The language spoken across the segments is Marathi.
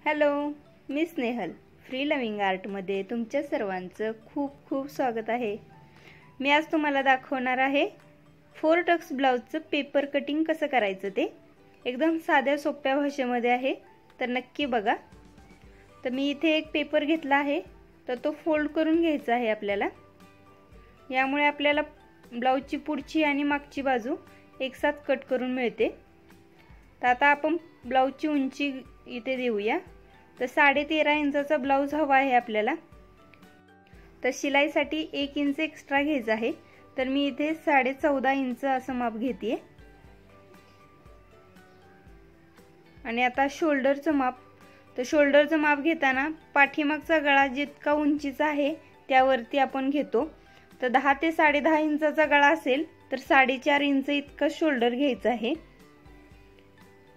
हॅलो, मी स्नेहल फ्री लविंग आर्टमध्ये तुमच्या सर्वांचं खूप खूप स्वागत आहे। मी आज तुम्हाला दाखवणार आहे 4 टक्स ब्लाउजचं पेपर कटिंग कसं करायचं ते एकदम साध्या सोप्या भाषेमध्ये आहे, तर नक्की बघा। तर मी इथे एक पेपर घेतला आहे, तर तो फोल्ड करून घ्यायचा आहे आपल्याला। यामुळे आपल्याला ब्लाउजची पुढची आणि मागची बाजू एकसाथ कट करून मिळते। तर आता आपण ब्लाउजची उंची इथे देऊया। तर 13.5 इंचाचा ब्लाउज हवा आहे आपल्याला। तर शिलाईसाठी 1 इंच एक्स्ट्रा घ्यायचा आहे, तर मी इथे 14.5 इंच असं माप घेते। आणि आता शोल्डरचं माप, तर शोल्डरचं माप घेताना पाठीमागचा गळा जितका उंचीचा आहे त्यावरती आपण घेतो। तर 10 ते 10.5 इंचाचा गळा असेल तर 4.5 इंच इतका शोल्डर घ्यायचा आहे।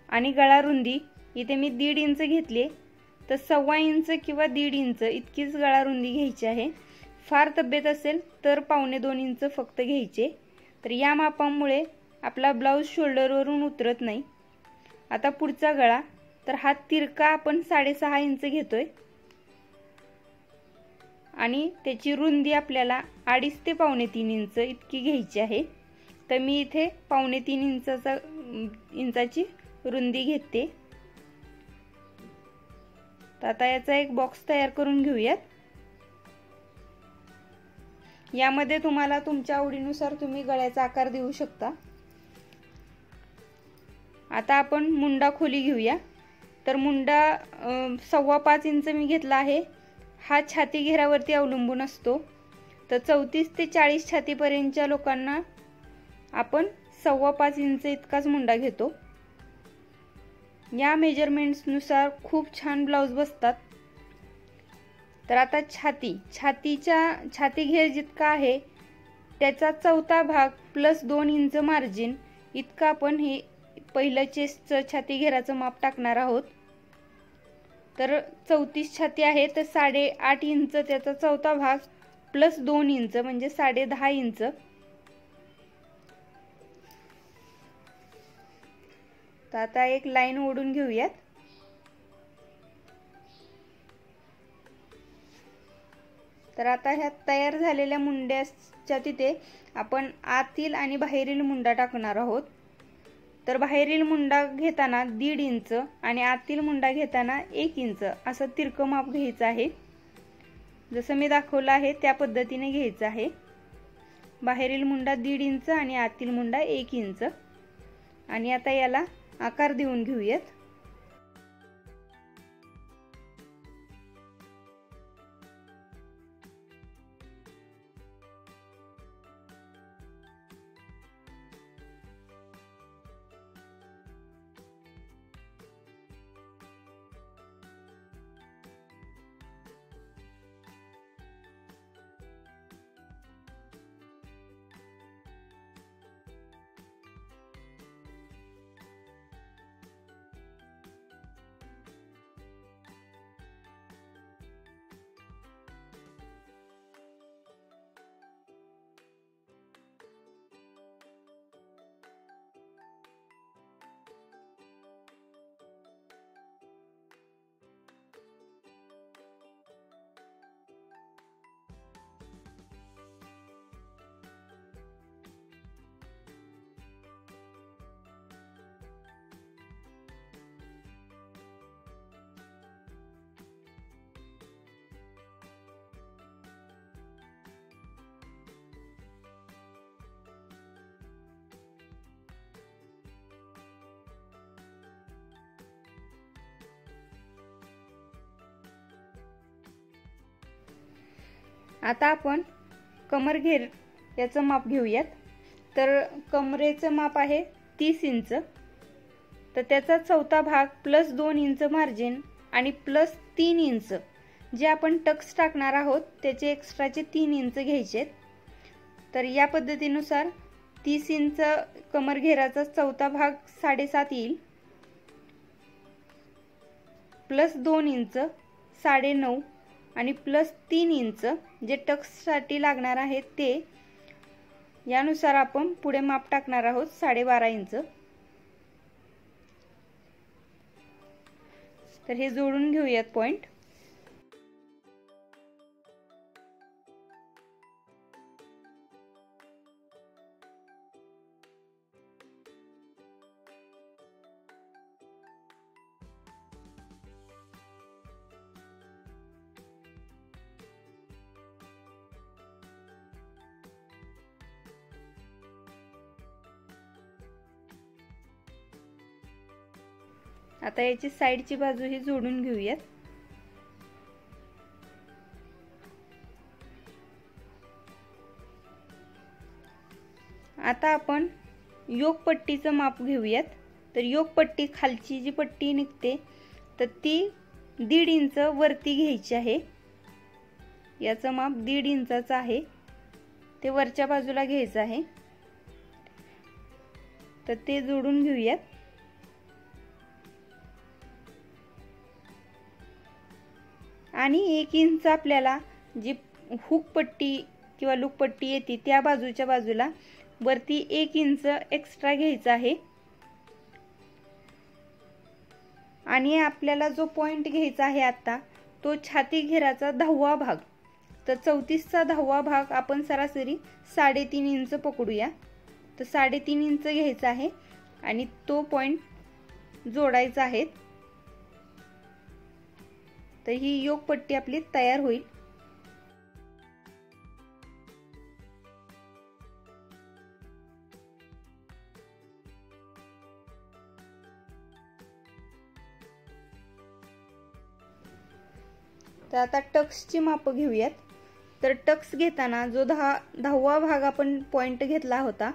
आणि गळा रुंदी इथे मी 1.5 इंच घेतली, तर 1.25 इंच किंवा 1.5 इंच इतकीच गळा रुंदी घ्यायची आहे। फार तब्येत असेल तर 1.25 इंच फक्त घ्यायचे। तर या मापामुळे आपला ब्लाउज शोल्डरवरून उतरत नाही। आता पुढचा गळा, तर हा तिरका आपण 6.5 इंच घेतोय आणि त्याची रुंदी आपल्याला 2.5 ते 2.25 इंच इतकी घ्यायची आहे। तर मी इथे 2.25 इंचाची रुंदी घेते। तर आता याचा एक बॉक्स तयार करून घेऊयात। यामध्ये तुम्हाला तुमच्या आवडीनुसार तुम्ही गळ्याचा आकार देऊ शकता। आता आपण मुंडा खोली घेऊया। तर मुंडा 5.25 इंच मी घेतला आहे। हा छाती घेरावरती अवलंबून असतो। तर 34 ते 40 छातीपर्यंतच्या लोकांना आपण 5.25 इंच इतकाच मुंडा घेतो। या मेजरमेंट्स नुसार खूप छान ब्लाउज बसतात। तर आता छाती घेर जितका आहे त्याचा 1/4 भाग प्लस 2 इंच मार्जिन इतका आपण हे पहिलं चेस्टचं छाती घेराचं माप टाकणार आहोत। तर 34 छाती आहे, तर 8.5 इंच त्याचा 1/4 भाग प्लस 2 इंच म्हणजे 10.5 इंच। तर आता एक लाईन ओढून घेऊयात। तर आता ह्या तयार झालेल्या मुंड्याच्या तिथे आपण आतील आणि बाहेरील मुंडा टाकणार आहोत। तर बाहेरील मुंडा घेताना 1.5 इंच आणि आतील मुंडा घेताना 1 इंच असं तिरकं माप घ्यायचं आहे। जसं मी दाखवलं आहे त्या पद्धतीने घ्यायचं आहे। बाहेरील मुंडा 1.5 इंच आणि आतील मुंडा 1 इंच। आणि आता याला आकार देऊन घेऊयात। आता आपण कमर घेर याचं माप घेऊयात। तर कमरेचं माप आहे 30 इंच, तर त्याचा 1/4 भाग प्लस 2 इंच मार्जिन आणि प्लस 3 इंच जे आपण टक्स टाकणार आहोत त्याचे एक्स्ट्राचे 3 इंच घ्यायचे। तर या पद्धतीनुसार 30 इंच कमर घेराचा 1/4 भाग 7.5 येईल, प्लस 2 इंच 9.5 आणि प्लस 3 इंच जे टक्ससाठी लागणार आहे ते, यानुसार आपण पुढे माप टाकणार आहोत 12.5 इंच। तर हे जोडून घेऊयात पॉइंट. आता याची साइडची बाजू ही जोडून घेऊयात. आता आपण योकपट्टीचं माप घेऊयात. तर योकपट्टी खालची जी पट्टी निघते तर ती 1.5 इंच वरती घ्यायची आहे. याचं माप 1.5 इंचाचं आहे, ते वरच्या बाजूला घ्यायचं आहे. तर ते जोडून घेऊयात. आणि 1 इंच आपल्याला जी हुक पट्टी किंवा लूप पट्टी येते त्या बाजूच्या बाजूला वरती 1 इंच एक्स्ट्रा घ्यायचा आहे. आणि आपल्याला जो पॉइंट घ्यायचा आहे आता तो छाती घेराचा 10वा भाग. तर 34चा 10वा भाग आपण सरासरी 3.5 इंच पकडूया. तर 3.5 इंच घ्यायचा आहे आणि तो पॉइंट जोडायचा आहे. तर ही योकपट्टी आपली तयार होईल. तर आता टक्सची माप घेऊयात. तर टक्स घेताना जो 10वा भाग आपण पॉइंट घेतला होता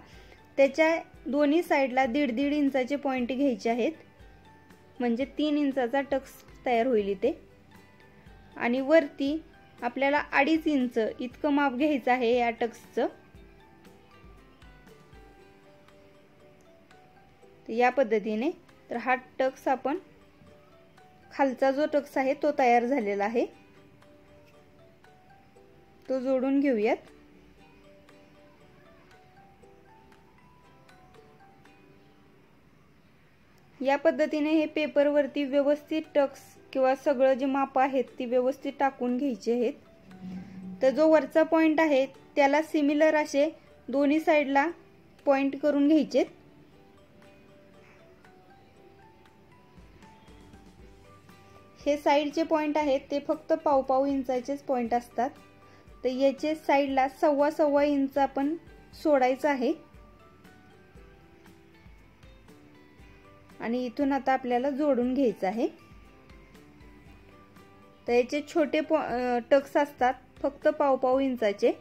त्याच्या दोन्ही साइडला 1.5 इंचाचे पॉइंट घ्यायचे आहेत. म्हणजे 3 इंचाचा टक्स तयार होईल इथे. आणि वरती आपल्याला 2.5 इंच इतकं माप घ्यायचं आहे या टक्सचं. या पद्धतीने तर हा टक्स आपण खालचा जो टक्स आहे तो तयार झालेला आहे, तो जोडून घेऊयात. या पद्धतीने हे पेपरवरती व्यवस्थित टक्स किंवा सगळं जे माप आहेत ती व्यवस्थित टाकून घ्यायचे आहेत. तर जो वरचा पॉइंट आहे त्याला सिमिलर असे दोन्ही साइडला पॉइंट करून घ्यायचे. हे साइडचे पॉइंट आहेत ते फक्त 1.5 इंचाचेच पॉइंट असतात. तर याचे साइडला 1.25 इंच आपण सोडायचं आहे. आणि इथून आता आपल्याला जोडून घ्यायचं आहे. तर याचे छोटे टक्स असतात फक्त 1.5 इंचाचे.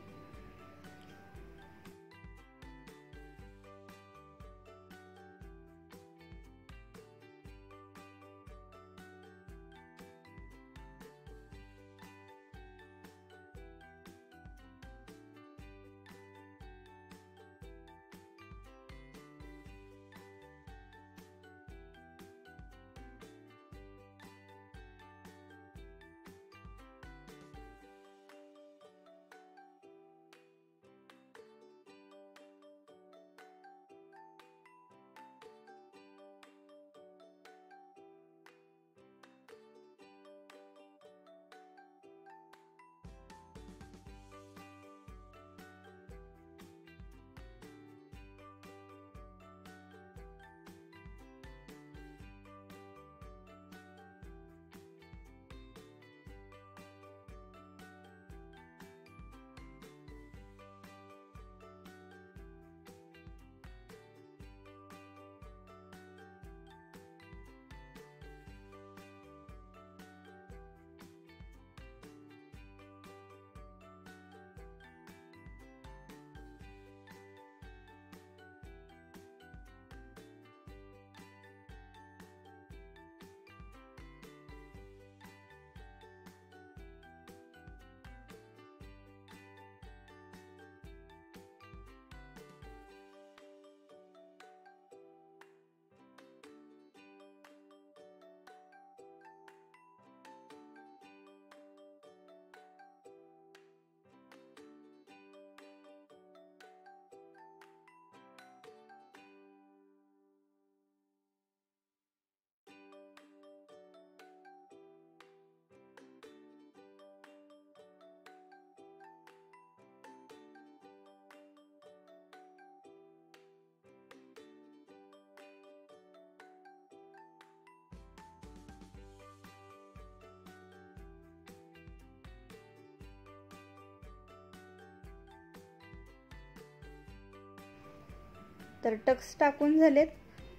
तर टक्स टाकून झालेत.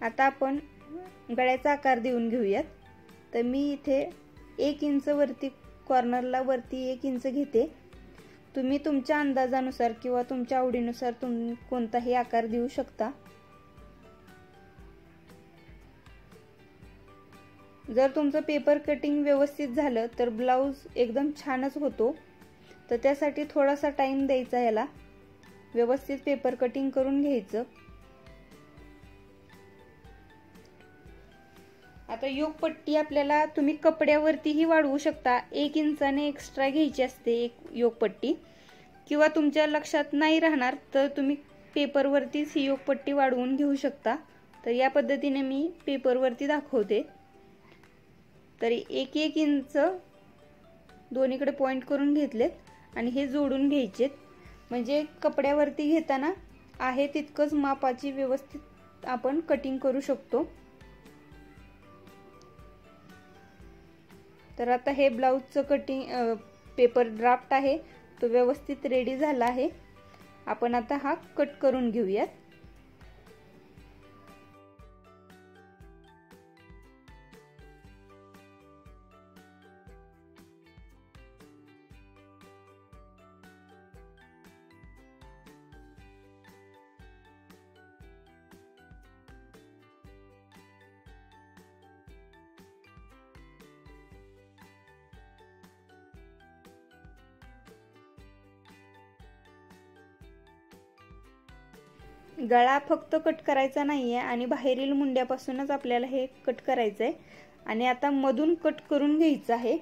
आता आपण गळ्याचा आकार देऊन घेऊयात. तर मी इथे 1 इंच वरती कॉर्नरला वरती 1 इंच घेते. तुम्ही तुमच्या अंदाजानुसार किंवा तुमच्या आवडीनुसार तुम्ही कोणताही आकार देऊ शकता. जर तुमचं पेपर कटिंग व्यवस्थित झालं तर ब्लाऊज एकदम छानच होतो. तर त्यासाठी थोडासा टाइम द्यायचा याला, व्यवस्थित पेपर कटिंग करून घ्यायचं. आता योगपट्टी आपल्याला तुम्ही कपड्यावरतीही वाढवू शकता. 1 इंचाने एक्स्ट्रा घ्यायची असते एक योगपट्टी, किंवा तुमच्या लक्षात नाही राहणार तर तुम्ही पेपरवरतीच ही योगपट्टी वाढवून घेऊ शकता. तर या पद्धतीने मी पेपरवरती दाखवते. तरी 1-1 इंच दोन्हीकडे पॉइंट करून घेतलेत आणि हे जोडून घ्यायचेत. म्हणजे कपड्यावरती घेताना आहे तितकंच मापाची व्यवस्थित आपण कटिंग करू शकतो. तर आता हे ब्लाऊजचं कटिंग पेपर ड्राफ्ट आहे तो व्यवस्थित रेडी झाला आहे. आपण आता हा कट करून घेऊयात. गळा फक्त कट करायचा नाहीये आणि बाहेरील मुंड्यापासूनच आपल्याला हे कट करायचंय. आणि आता मधून कट करून घ्यायचं आहे,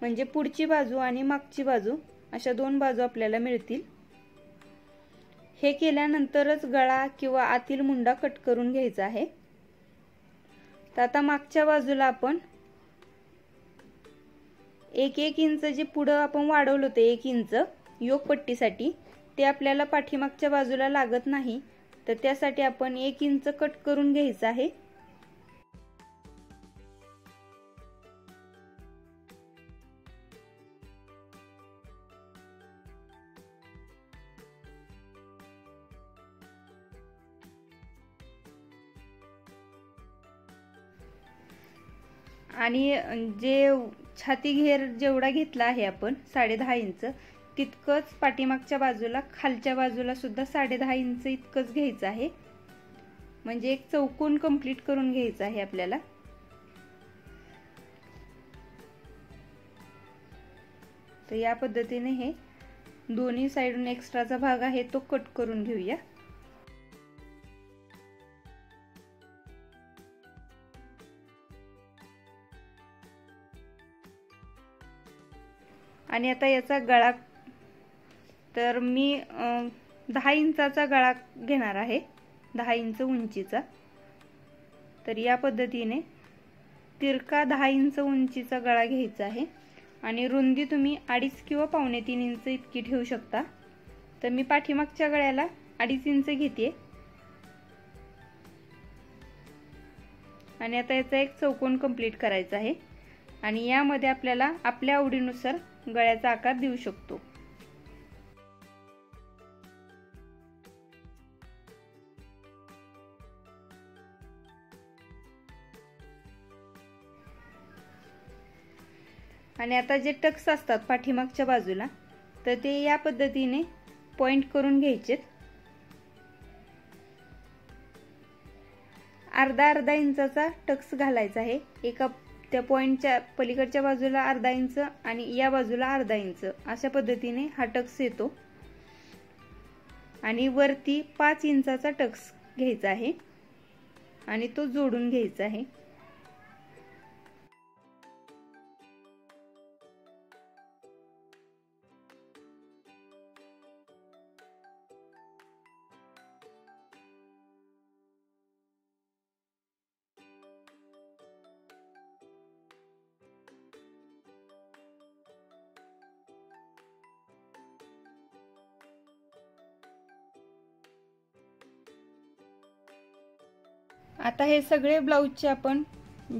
म्हणजे पुढची बाजू आणि मागची बाजू अशा 2 बाजू आपल्याला मिळतील. हे केल्यानंतरच गळा किंवा आतील मुंडा कट करून घ्यायचा आहे. तर आता मागच्या बाजूला आपण 1-1 इंच जे पुढं आपण वाढवलं होतं 1 इंच योगपट्टीसाठी, ते आपल्याला पाठीमागच्या बाजूला लागत नाही. तर त्यासाठी आपण 1 इंच कट करून घ्यायचं आहे. आणि जे छाती घेर जेवढा घेतला आहे आपण 10.5 इंच, तितकंच पाठीमागच्या बाजूला खालच्या बाजूला सुद्धा 10.5 इंच इतकंच घ्यायचं आहे. म्हणजे एक चौकोन कंप्लीट करून घ्यायचा आहे आपल्याला. तर या पद्धतीने हे दोन्ही साइडून एक्स्ट्राचा भाग आहे तो कट करून घेऊया. आणि आता याचा गळा, तर मी 10 इंचाचा गळा घेणार आहे, 10 इंच उंचीचा. तर या पद्धतीने तिरका 10 इंच उंचीचा गळा घ्यायचा आहे. आणि रुंदी तुम्ही 2.5 किंवा 2.25 इंच इतकी ठेवू शकता. तर मी पाठीमागच्या गळ्याला 2.5 इंच घेते. आणि आता याचा एक चौकोन कंप्लीट करायचा आहे. आणि यामध्ये आपल्याला आपल्या आवडीनुसार गळ्याचा आकार देऊ शकतो. आणि आता जे टक्स असतात पाठीमागच्या बाजूला, तर ते या पद्धतीने पॉइंट करून घ्यायचेत. अर्धा इंचाचा टक्स घालायचा आहे. एका त्या पॉइंटच्या पलीकडच्या बाजूला 1/2 इंच आणि या बाजूला 1/2 इंच अशा पद्धतीने हा टक्स येतो. आणि वरती 5 इंचाचा टक्स घ्यायचा आहे आणि तो जोडून घ्यायचा आहे. आता हे सगळे ब्लाऊजचे आपण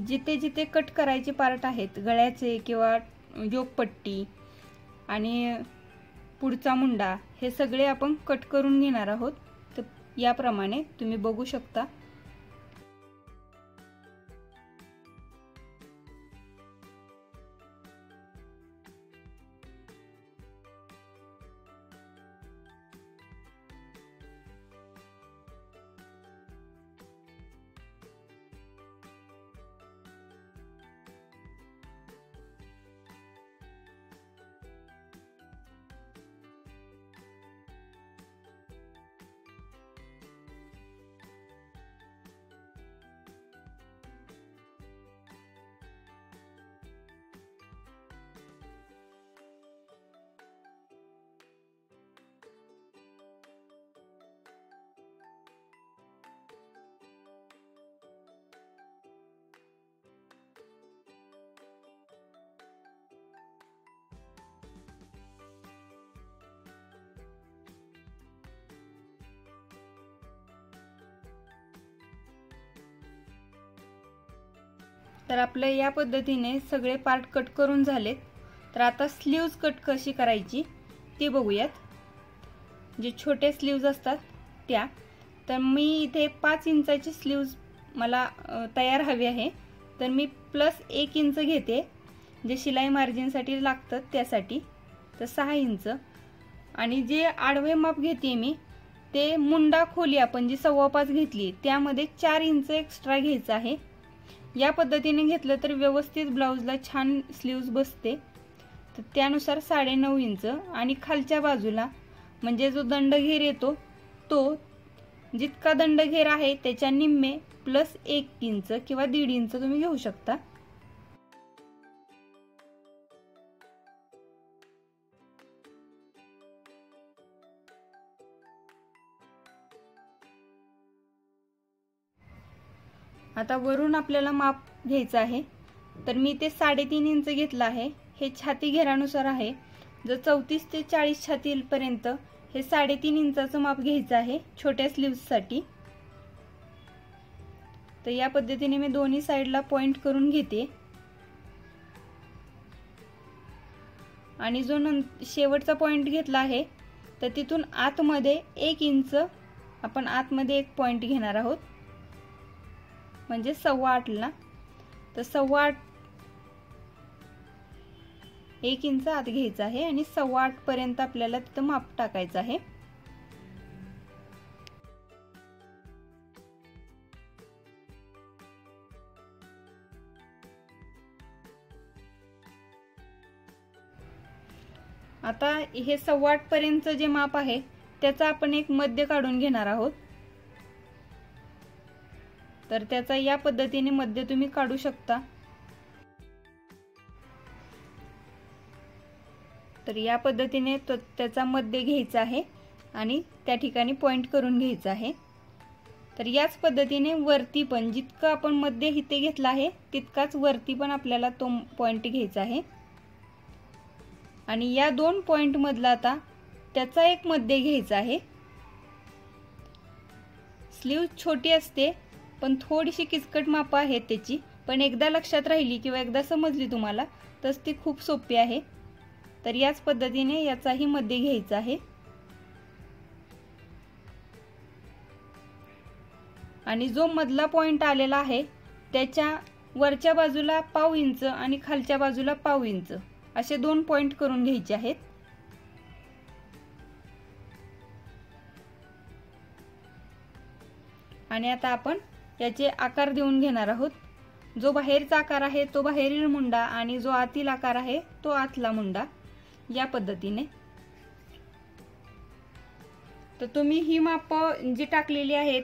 जिथे जिथे कट करायचे पार्ट आहेत, गळ्याचे किंवा योगपट्टी आणि पुढचा मुंडा, हे सगळे आपण कट करून घेणार आहोत. तर याप्रमाणे तुम्ही बघू शकता। तर आपलं या पद्धतीने सगळे पार्ट कट करून झालेत। तर आता स्लीव्ज कट कशी करायची ते बघूयात। जे छोटे स्लीव्ज असतात त्या, तर मी इथे 5 इंचाची स्लीव्ज मला तयार हवी आहे। तर मी +1 इंच घेते, जे शिलाई मार्जिनसाठी लागतं त्यासाठी। तर 6 इंच आणि जे आडवे माप घेते मी ते मुंडा खोली आपण जी 5.25 घेतली त्यामध्ये 4 इंच एक्स्ट्रा घ्यायचं आहे। या पद्धतीने घेतलं तर व्यवस्थित ब्लाउजला छान स्लीव्ज बसते। तर त्यानुसार 9.5 इंच आणि खालच्या बाजूला म्हणजे जो दंडघेर येतो तो जितका दंडघेर आहे त्याच्या निम्मे +1 इंच किंवा 1.5 इंच तुम्ही घेऊ शकता। आता वरून आपल्याला माप घ्यायचं आहे। तर मी ते 3.5 इंच घेतलं आहे। हे छाती घेरानुसार आहे। जर 34 ते 40 छातीपर्यंत हे 3.5 इंचाचं माप घ्यायचं आहे छोट्या स्लीव्जसाठी। तर या पद्धतीने मी दोन्ही साइडला पॉइंट करून घेते आणि जो शेवटचा पॉइंट घेतला आहे तर तिथून आतमध्ये 1 इंच आपण आतमध्ये एक पॉइंट घेणार आहोत, म्हणजे 8.25 ला। तर 8.25 1 इंच आत घ्यायचं आहे आणि 8.25 पर्यंत आपल्याला तिथं माप टाकायचं आहे। आता हे 8.25 पर्यंत जे माप आहे त्याचा आपण एक मध्य काढून घेणार आहोत। तर त्याचा या पद्धतीने मध्य तुम्ही काढू शकता। तर या पद्धतीने त्याचा मध्य घ्यायचा आहे आणि त्या ठिकाणी पॉइंट करून घ्यायचा आहे। तर याच पद्धतीने वरती पण जितकं आपण मध्य इथे घेतला आहे तितकाच वरती पण आपल्याला तो पॉइंट घ्यायचा आहे आणि या 2 पॉइंट मधला आता त्याचा एक मध्य घ्यायचा आहे। स्लीव छोटी असते पण थोडीशी किचकट माप आहेत त्याची, पण एकदा लक्षात राहिली किंवा एकदा समजली तुम्हाला तर ती खूप सोपी आहे। तर याच पद्धतीने याचाही मध्य घ्यायचा आहे आणि जो मधला पॉइंट आलेला आहे त्याच्या वरच्या बाजूला 1/2 इंच आणि खालच्या बाजूला 1/2 इंच असे 2 पॉइंट करून घ्यायचे आहेत। आणि आता आपण याचे आकार देऊन घेणार आहोत। जो बाहेरचा आकार आहे तो बाहेरील मुंडा आणि जो आतील आकार आहे तो आतला मुंडा, या पद्धतीने। तर तुम्ही ही माप जी टाकलेली आहेत,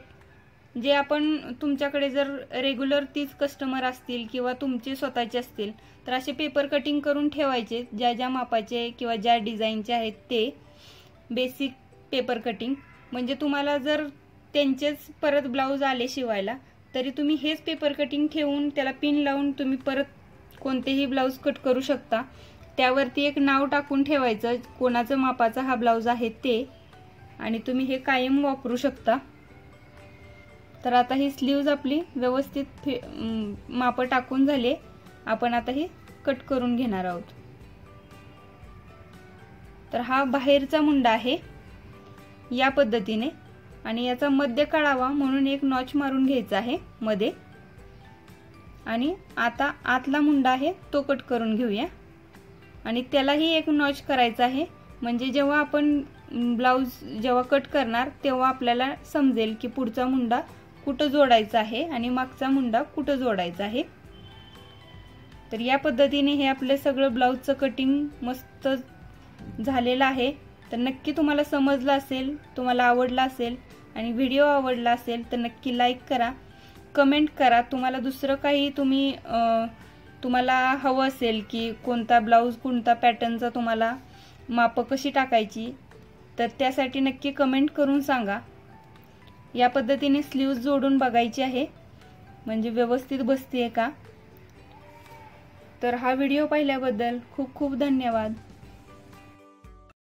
जे आपण तुमच्याकडे जर रेग्युलर 30 कस्टमर असतील किंवा तुमचे स्वतःचे असतील तर असे पेपर कटिंग करून ठेवायचे, ज्या ज्या मापाचे किंवा ज्या डिझाईनचे आहेत ते बेसिक पेपर कटिंग। म्हणजे तुम्हाला जर त्यांचेच परत ब्लाउज आले शिवायला तरी तुम्ही हेच पेपर कटिंग ठेवून त्याला पिन लावून तुम्ही परत कोणतेही ब्लाउज कट करू शकता। त्यावरती एक नाव टाकून ठेवायचं कोणाचा मापाचा हा ब्लाउज आहे ते, आणि तुम्ही हे कायम वापरू शकता। तर आता ही स्लीव्ज आपली व्यवस्थित माप टाकून झाले। आपण आता ही कट करून घेणार आहोत। तर हा बाहेरचा मुंडा आहे या पद्धतीने। आणि याचा मध्य काढावा म्हणून एक नॉच मारून घ्यायचा आहे मध्ये। आणि आता आतला मुंडा आहे तो कट करून घेऊया आणि त्यालाही एक नॉच करायचा आहे, म्हणजे जेव्हा आपण ब्लाउज जेव्हा कट करणार तेव्हा आपल्याला समजेल की पुढचा मुंडा कुठं जोडायचा आहे आणि मागचा मुंडा कुठं जोडायचा आहे। तर या पद्धतीने हे आपले सगळं ब्लाउजचं कटिंग मस्त झालेलं आहे। तर नक्की तुम्हाला समजलं असेल, तुम्हाला आवडला असेल आणि व्हिडिओ आवडला असेल तर नक्की लाईक करा, कमेंट करा। तुम्हाला दुसरं काही तुम्हाला हवं असेल की कोणता ब्लाउज कोणता पॅटर्नचा तुम्हाला माप कशी टाकायची तर त्यासाठी नक्की कमेंट करून सांगा। या पद्धतीने स्लीव्ज जोडून बघायची आहे म्हणजे व्यवस्थित बसते का। तर हा व्हिडिओ पाहिल्याबद्दल खूप खूप धन्यवाद।